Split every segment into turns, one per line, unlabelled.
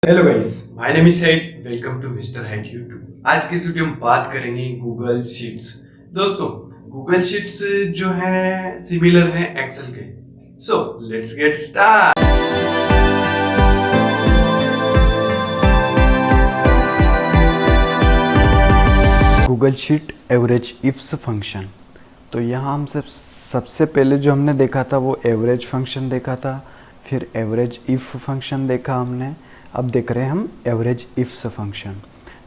Hello guys, my name is Saad. Welcome to Mr Hack YouTube. आज की इस video में बात करेंगे गूगल शीट्स। दोस्तों, गूगल शीट्स जो है सिमिलर है एक्सेल के। So let's get start.
Google sheet average ifs function. तो यहाँ हम सबसे पहले जो हमने देखा था वो एवरेज फंक्शन देखा था, फिर एवरेज इफ फंक्शन देखा हमने। अब देख रहे हैं हम एवरेज इफ्स फंक्शन।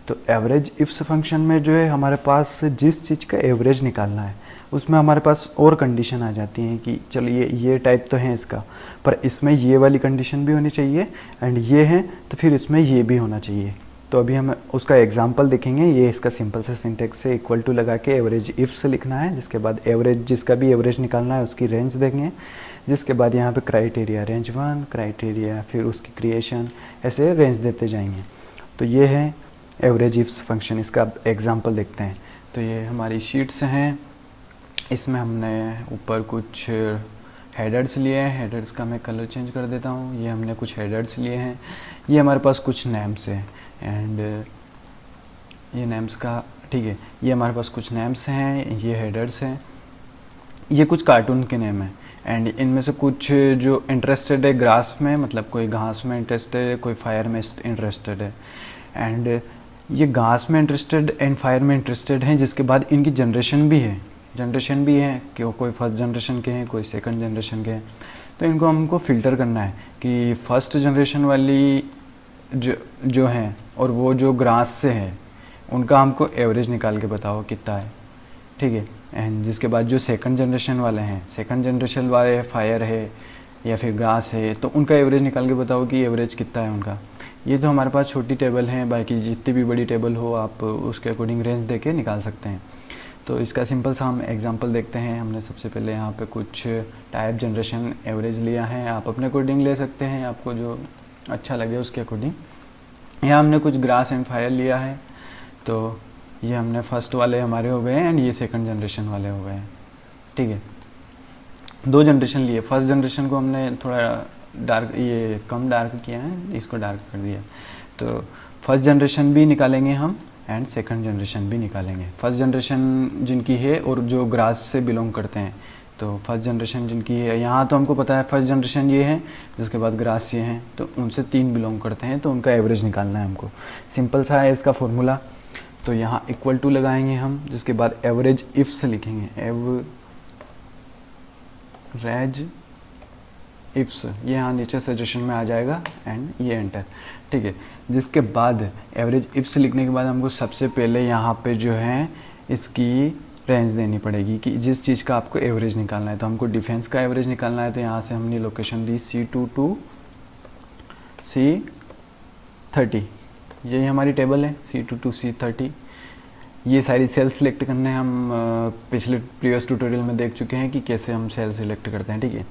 तो एवरेज इफ्स फंक्शन में जो है हमारे पास जिस चीज़ का एवरेज निकालना है उसमें हमारे पास और कंडीशन आ जाती हैं कि चलो ये टाइप तो है इसका, पर इसमें ये वाली कंडीशन भी होनी चाहिए एंड ये है तो फिर इसमें ये भी होना चाहिए। तो अभी हम उसका एग्जांपल देखेंगे। ये इसका सिंपल से सिंटेक्स से इक्वल टू लगा के एवरेज इफ से लिखना है, जिसके बाद एवरेज जिसका भी एवरेज निकालना है उसकी रेंज देंगे, जिसके बाद यहाँ पे क्राइटेरिया रेंज 1 क्राइटेरिया, फिर उसकी क्रिएशन, ऐसे रेंज देते जाएंगे। तो ये है एवरेज इफ्स फंक्शन। इसका एग्जाम्पल देखते हैं। तो ये हमारी शीट्स हैं। इसमें हमने ऊपर कुछ हेडर्स लिए हैं। हेडर्स का मैं कलर चेंज कर देता हूँ। ये हमने कुछ हेडर्स लिए हैं। ये हमारे पास कुछ नेम्स हैं एंड ये नेम्स का ठीक है। ये हमारे पास कुछ नेम्स हैं, ये हेडर्स हैं, ये कुछ कार्टून के नेम हैं एंड इनमें से कुछ जो इंटरेस्टेड है ग्रास में, मतलब कोई घास में इंटरेस्टेड है, कोई फायर में इंटरेस्टेड है। एंड ये घास में इंटरेस्टेड एंड फायर में इंटरेस्टेड हैं, जिसके बाद इनकी जनरेशन भी है कि कोई फर्स्ट जनरेशन के हैं, कोई सेकंड जनरेशन के हैं। तो इनको हमको फ़िल्टर करना है कि फर्स्ट जनरेशन वाली जो हैं और वो जो ग्रास से है उनका हमको एवरेज निकाल के बताओ कितना है, ठीक है। एंड जिसके बाद जो सेकंड जनरेशन वाले हैं, सेकंड जनरेशन वाले फायर है या फिर ग्रास है, तो उनका एवरेज निकाल के बताओ कि एवरेज कितना है उनका। ये तो हमारे पास छोटी टेबल है, बाकी जितनी भी बड़ी टेबल हो आप उसके अकॉर्डिंग रेंज दे के निकाल सकते हैं। तो इसका सिंपल सा हम एग्जांपल देखते हैं। हमने सबसे पहले यहाँ पे कुछ टाइप जनरेशन एवरेज लिया है, आप अपने अकॉर्डिंग ले सकते हैं, आपको जो अच्छा लगे उसके अकॉर्डिंग। यहाँ हमने कुछ ग्रास एंड फायर लिया है। तो ये हमने फर्स्ट वाले हमारे हो गए हैं एंड ये सेकंड जनरेशन वाले हो गए हैं, ठीक है। दो जनरेशन लिए। फर्स्ट जनरेशन को हमने थोड़ा डार्क, ये कम डार्क किया है, इसको डार्क कर दिया। तो फर्स्ट जनरेशन भी निकालेंगे हम एंड सेकंड जनरेशन भी निकालेंगे। फर्स्ट जनरेशन जिनकी है और जो ग्रास से बिलोंग करते हैं, तो फर्स्ट जनरेशन जिनकी है, यहाँ तो हमको पता है फर्स्ट जनरेशन ये है, जिसके बाद ग्रास ये हैं, तो उनसे 3 बिलोंग करते हैं, तो उनका एवरेज निकालना है हमको। सिंपल सा है इसका फॉर्मूला। तो यहाँ इक्वल टू लगाएंगे हम, जिसके बाद एवरेज इफ से लिखेंगे, एवरेज इफ्स, ये यहाँ नीचे सजेशन में आ जाएगा एंड ये एंटर, ठीक है। जिसके बाद एवरेज इफ्स लिखने के बाद हमको सबसे पहले यहाँ पे जो है इसकी रेंज देनी पड़ेगी कि जिस चीज़ का आपको एवरेज निकालना है। तो हमको डिफेंस का एवरेज निकालना है, तो यहाँ से हमने location the C2 to C30। यही हमारी टेबल है C2 to C30। ये सारी सेल सिलेक्ट करने हम पिछले प्रीवियस ट्यूटोरियल में देख चुके हैं कि कैसे हम सेल सिलेक्ट करते हैं, ठीक है।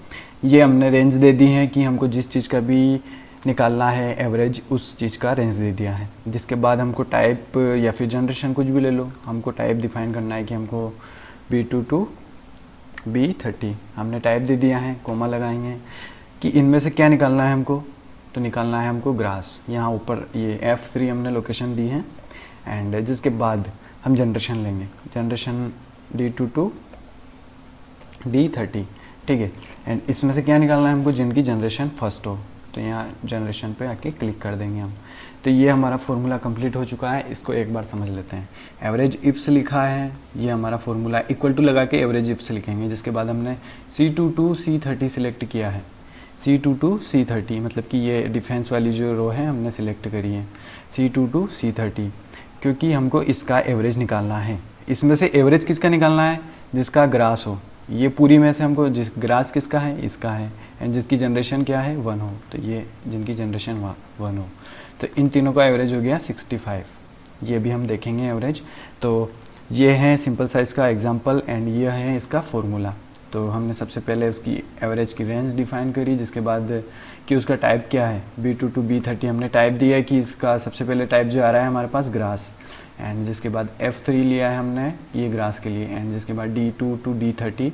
ये हमने रेंज दे दी है कि हमको जिस चीज़ का भी निकालना है एवरेज, उस चीज़ का रेंज दे दिया है। जिसके बाद हमको टाइप या फिर जनरेशन कुछ भी ले लो, हमको टाइप डिफाइन करना है कि हमको B2 to B30 हमने टाइप दे दिया है। कोमा लगाएंगे कि इनमें से क्या निकालना है हमको, तो निकालना है हमको ग्रास। यहाँ ऊपर ये F3 हमने लोकेशन दी है एंड जिसके बाद हम जनरेशन लेंगे, जनरेशन D2 to D30, ठीक है। एंड इसमें से क्या निकालना है हमको, जिनकी जनरेशन फर्स्ट हो। तो यहाँ जनरेशन पे आके क्लिक कर देंगे हम। तो ये हमारा फॉर्मूला कंप्लीट हो चुका है। इसको एक बार समझ लेते हैं। एवरेज इफ्स लिखा है, ये हमारा फॉर्मूला इक्वल टू लगा के एवरेज इफ्स लिखेंगे, जिसके बाद हमने C2 to C30 सिलेक्ट किया है। C2 to C30 मतलब कि ये डिफेंस वाली जो रो है हमने सिलेक्ट करी है, C2 to C30, क्योंकि हमको इसका एवरेज निकालना है। इसमें से एवरेज किसका निकालना है, जिसका ग्रास हो। ये पूरी में से हमको जिस ग्रास किसका है, इसका है, एंड जिसकी जनरेशन क्या है 1 हो, तो ये जिनकी जनरेशन 1 हो, तो इन तीनों का एवरेज हो गया 65। ये भी हम देखेंगे एवरेज। तो ये है सिंपल साइज का एग्जांपल एंड ये है इसका फॉर्मूला। तो हमने सबसे पहले उसकी एवरेज की रेंज डिफाइन करी, जिसके बाद कि उसका टाइप क्या है, B2 to B30 हमने टाइप दिया है कि इसका सबसे पहले टाइप जो आ रहा है हमारे पास ग्रास, एंड जिसके बाद F3 लिया है हमने ये ग्रास के लिए, एंड जिसके बाद D2 to D30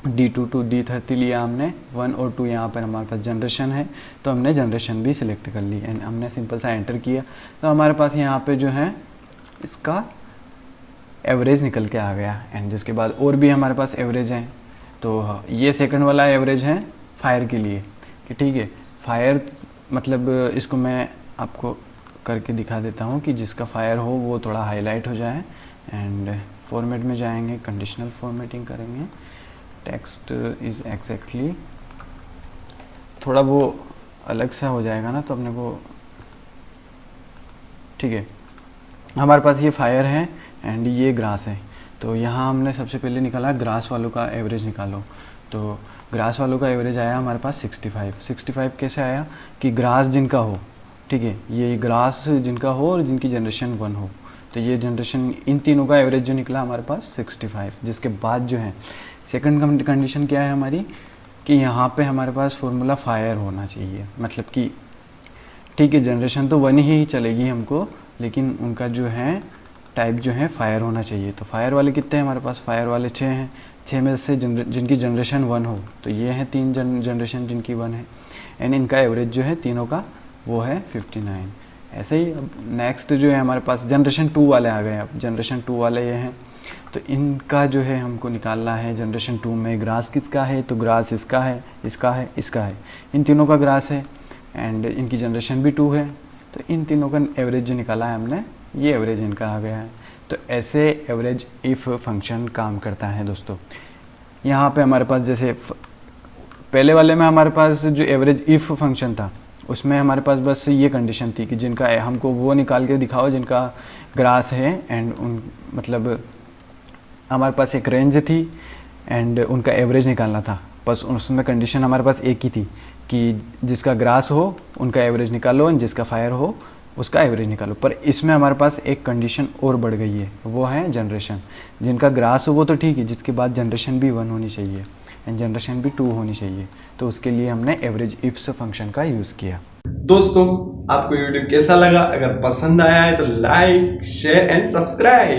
D2 to D30 लिया हमने, 1 और 2 यहाँ पर हमारे पास जनरेशन है, तो हमने जनरेशन भी सिलेक्ट कर ली एंड हमने सिंपल सा एंटर किया, तो हमारे पास यहाँ पे जो है इसका एवरेज निकल के आ गया। एंड जिसके बाद और भी हमारे पास एवरेज हैं, तो ये सेकंड वाला एवरेज है फायर के लिए कि ठीक है, फायर मतलब इसको मैं आपको करके दिखा देता हूँ कि जिसका फायर हो वो थोड़ा हाईलाइट हो जाए। एंड फॉर्मेट में जाएंगे, कंडीशनल फॉर्मेटिंग करेंगे, टेक्स्ट इज़ एग्जैक्टली, थोड़ा वो अलग सा हो जाएगा ना, तो अपने को ठीक है। हमारे पास ये फायर है एंड ये ग्रास है, तो यहाँ हमने सबसे पहले निकाला ग्रास वालों का एवरेज निकालो, तो ग्रास वालों का एवरेज आया हमारे पास 65 कैसे आया कि ग्रास जिनका हो, ठीक है, ये ग्रास जिनका हो और जिनकी जनरेशन 1 हो, तो ये जनरेशन इन तीनों का एवरेज जो निकला हमारे पास 65। जिसके बाद जो है सेकंड कंडीशन क्या है हमारी कि यहाँ पे हमारे पास फॉर्मूला फायर होना चाहिए, मतलब कि ठीक है जनरेशन तो 1 ही चलेगी हमको, लेकिन उनका जो है टाइप जो है फायर होना चाहिए। तो फायर वाले कितने हैं हमारे पास, फायर वाले 6 हैं, 6 में से जिनकी जनरेशन 1 हो, तो ये हैं 3 जनरेशन जिनकी 1 है, एंड इनका एवरेज जो है तीनों का वो है 59। ऐसे ही अब नेक्स्ट जो है हमारे पास जनरेशन 2 वाले आ गए। अब जनरेशन 2 वाले ये हैं, तो इनका जो है हमको निकालना है जनरेशन 2 में ग्रास किसका है, तो ग्रास इसका है, इसका है, इसका है, इन तीनों का ग्रास है एंड इनकी जनरेशन भी 2 है, तो इन तीनों का एवरेज जो निकाला है हमने, ये एवरेज इनका आ गया है। तो ऐसे एवरेज इफ़ फंक्शन काम करता है दोस्तों। यहाँ पे हमारे पास जैसे पहले वाले में हमारे पास जो एवरेज इफ़ फंक्शन था उसमें हमारे पास बस ये कंडीशन थी कि जिनका हमको वो निकाल के दिखाओ जिनका ग्रास है, एंड उन मतलब हमारे पास एक रेंज थी एंड उनका एवरेज निकालना था, बस उसमें कंडीशन हमारे पास एक ही थी कि जिसका ग्रास हो उनका एवरेज निकालो एंड जिसका फायर हो उसका एवरेज निकालो। पर इसमें हमारे पास एक कंडीशन और बढ़ गई है, वो है जनरेशन। जिनका ग्रास हो वो तो ठीक है, जिसके बाद जनरेशन भी 1 होनी चाहिए एंड जनरेशन भी 2 होनी चाहिए, तो उसके लिए हमने एवरेज इफ्स फंक्शन का यूज़ किया।
दोस्तों आपको वीडियो कैसा लगा, अगर पसंद आया है तो लाइक शेयर एंड सब्सक्राइब।